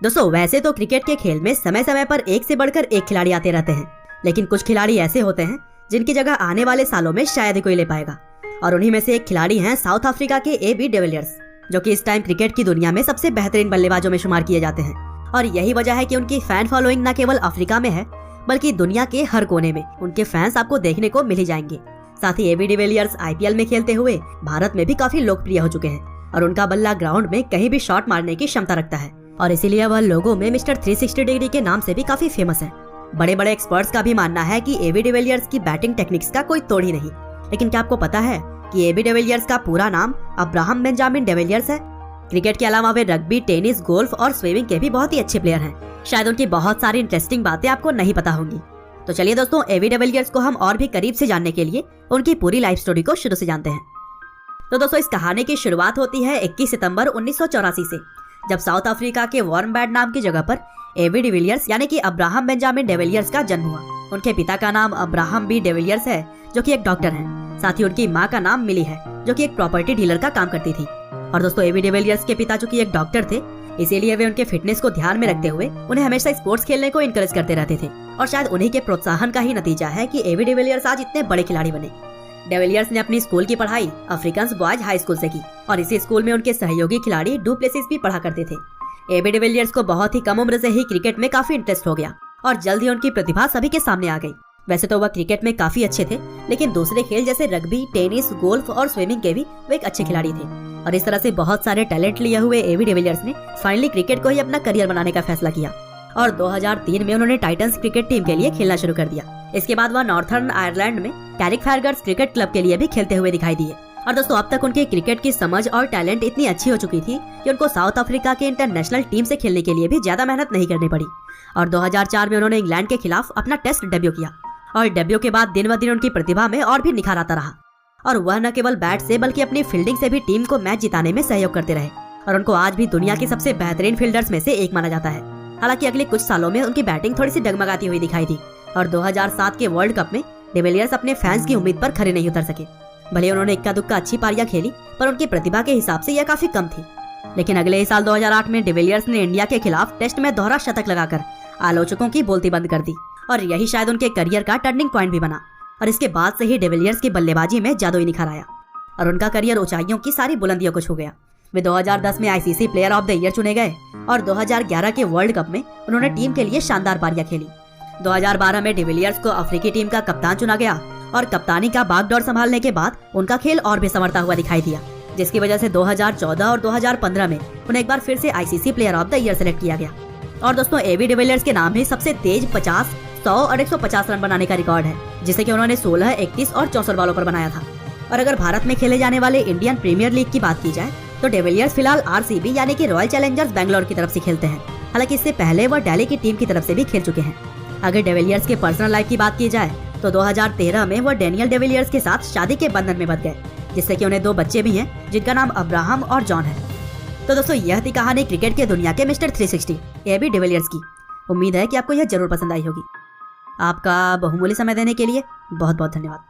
दोस्तों वैसे तो क्रिकेट के खेल में समय समय पर एक से बढ़कर एक खिलाड़ी आते रहते हैं, लेकिन कुछ खिलाड़ी ऐसे होते हैं जिनकी जगह आने वाले सालों में शायद ही कोई ले पाएगा। और उन्हीं में से एक खिलाड़ी हैं साउथ अफ्रीका के AB डिविलियर्स, जो कि इस टाइम क्रिकेट की दुनिया में सबसे बेहतरीन बल्लेबाजों में शुमार किए जाते हैं। और यही वजह है कि उनकी फैन फॉलोइंग न केवल अफ्रीका में है बल्कि दुनिया के हर कोने में उनके फैंस आपको देखने को मिल ही जाएंगे। साथ ही AB डिविलियर्स IPL में खेलते हुए भारत में भी काफी लोकप्रिय हो चुके हैं और उनका बल्ला ग्राउंड में कहीं भी शॉट मारने की क्षमता रखता है और इसीलिए वह लोगों में मिस्टर 360 डिग्री के नाम से भी काफी फेमस है। बड़े बड़े एक्सपर्ट्स का भी मानना है कि AB डिविलियर्स की बैटिंग टेक्निक्स का कोई तोड़ ही नहीं। लेकिन क्या आपको पता है कि AB डिविलियर्स का पूरा नाम अब्राहम बेंजामिन डिविलियर्स है? क्रिकेट के अलावा वे रग्बी, टेनिस, गोल्फ और स्विमिंग के भी बहुत ही अच्छे प्लेयर हैं। शायद उनकी बहुत सारी इंटरेस्टिंग बातें आपको नहीं पता होंगी। तो चलिए दोस्तों, AB डिविलियर्स को हम और भी करीब से जानने के लिए उनकी पूरी लाइफ स्टोरी को शुरू से जानते हैं। तो दोस्तों इस कहानी की शुरुआत होती है 21 सितंबर 1984 से, जब साउथ अफ्रीका के वॉर्मबैड नाम की जगह पर AB डिविलियर्स यानी कि अब्राहम बेंजामिन डिविलियर्स का जन्म हुआ। उनके पिता का नाम अब्राहम B डिविलियर्स है, जो कि एक डॉक्टर हैं। साथ ही उनकी माँ का नाम मिली है, जो कि एक प्रॉपर्टी डीलर का काम करती थी। और दोस्तों AB डिविलियर्स के पिता जो कि एक डॉक्टर थे, इसीलिए वे उनके फिटनेस को ध्यान में रखते हुए उन्हें हमेशा स्पोर्ट्स खेलने को इनकरेज करते रहते थे। और शायद उन्हीं के प्रोत्साहन का ही नतीजा है कि AB डिविलियर्स आज इतने बड़े खिलाड़ी बने। डिविलियर्स ने अपनी स्कूल की पढ़ाई अफ्रीकन बॉयज हाई स्कूल से की और इसी स्कूल में उनके सहयोगी खिलाड़ी डू प्लेसिस भी पढ़ा करते थे। AB डिविलियर्स को बहुत ही कम उम्र से ही क्रिकेट में काफी इंटरेस्ट हो गया और जल्द ही उनकी प्रतिभा सभी के सामने आ गई। वैसे तो वह क्रिकेट में काफी अच्छे थे, लेकिन दूसरे खेल जैसे रग्बी, टेनिस, गोल्फ और स्विमिंग के भी वे एक अच्छे खिलाड़ी थे। और इस तरह से बहुत सारे टैलेंट लिए हुए AB डिविलियर्स ने फाइनली क्रिकेट को ही अपना करियर बनाने का फैसला किया और 2003 में उन्होंने टाइटंस क्रिकेट टीम के लिए खेलना शुरू कर दिया। इसके बाद वह नॉर्थर्न आयरलैंड में कैरिकफायर्स क्रिकेट क्लब के लिए भी खेलते हुए दिखाई दिए। और दोस्तों अब तक उनकी क्रिकेट की समझ और टैलेंट इतनी अच्छी हो चुकी थी कि उनको साउथ अफ्रीका के इंटरनेशनल टीम से खेलने के लिए भी ज्यादा मेहनत नहीं करनी पड़ी। और 2004 में उन्होंने इंग्लैंड के खिलाफ अपना टेस्ट डेब्यू किया और डेब्यू के बाद दिन ब दिन उनकी प्रतिभा में और भी निखार आता रहा। और वह न केवल बैट से बल्कि अपनी फील्डिंग से भी टीम को मैच जिताने में सहयोग करते रहे और उनको आज भी दुनिया के सबसे बेहतरीन फील्डर्स में से एक माना जाता है। हालांकि अगले कुछ सालों में उनकी बैटिंग थोड़ी सी डगमगाती हुई दिखाई दी और 2007 के वर्ल्ड कप में डिविलियर्स अपने फैंस की उम्मीद पर खरे नहीं उतर सके। भले उन्होंने इक्का दुक्का अच्छी पारियां खेली, पर उनकी प्रतिभा के हिसाब से यह काफी कम थी। लेकिन अगले ही साल 2008 में डिविलियर्स ने इंडिया के खिलाफ टेस्ट में दोहरा शतक लगाकर आलोचकों की बोलती बंद कर दी और यही शायद उनके करियर का टर्निंग पॉइंट भी बना। और इसके बाद से ही डिविलियर्स की बल्लेबाजी में जादुई निखार आया और उनका करियर ऊंचाइयों की सारी बुलंदियों को छू गया। वे 2010 में ICC player of the year चुने गए और 2011 के वर्ल्ड कप में उन्होंने टीम के लिए शानदार पारियां खेली। 2012 में डिविलियर्स को अफ्रीकी टीम का कप्तान चुना गया और कप्तानी का बागडोर संभालने के बाद उनका खेल और भी संवरता हुआ दिखाई दिया, जिसकी वजह से 2014 और 2015 में उन्हें एक बार फिर से ICC player of the year select किया गया। और दोस्तों AB डिविलियर्स के नाम ही सबसे तेज 50, 100 और 150 रन बनाने का रिकॉर्ड है, जिसे कि उन्होंने 16, 31 और 64 बॉलों पर बनाया था। और अगर भारत में खेले जाने वाले इंडियन प्रीमियर लीग की बात की जाए तो डिविलियर्स फिलहाल RCB यानी कि रॉयल चैलेंजर्स बैंगलोर की तरफ से खेलते हैं। हालांकि इससे पहले वह दिल्ली की टीम की तरफ से भी खेल चुके हैं। अगर डिविलियर्स के पर्सनल लाइफ की बात की जाए तो 2013 में वह डेनियल डिविलियर्स के साथ शादी के बंधन में बंध गए, जिससे कि उन्हें 2 बच्चे भी हैं जिनका नाम अब्राहम और जॉन है। तो दोस्तों यह थी कहानी क्रिकेट के दुनिया के मिस्टर 360 AB डिविलियर्स की। उम्मीद है कि आपको यह जरूर पसंद आई होगी। आपका बहुमूल्य समय देने के लिए बहुत बहुत धन्यवाद।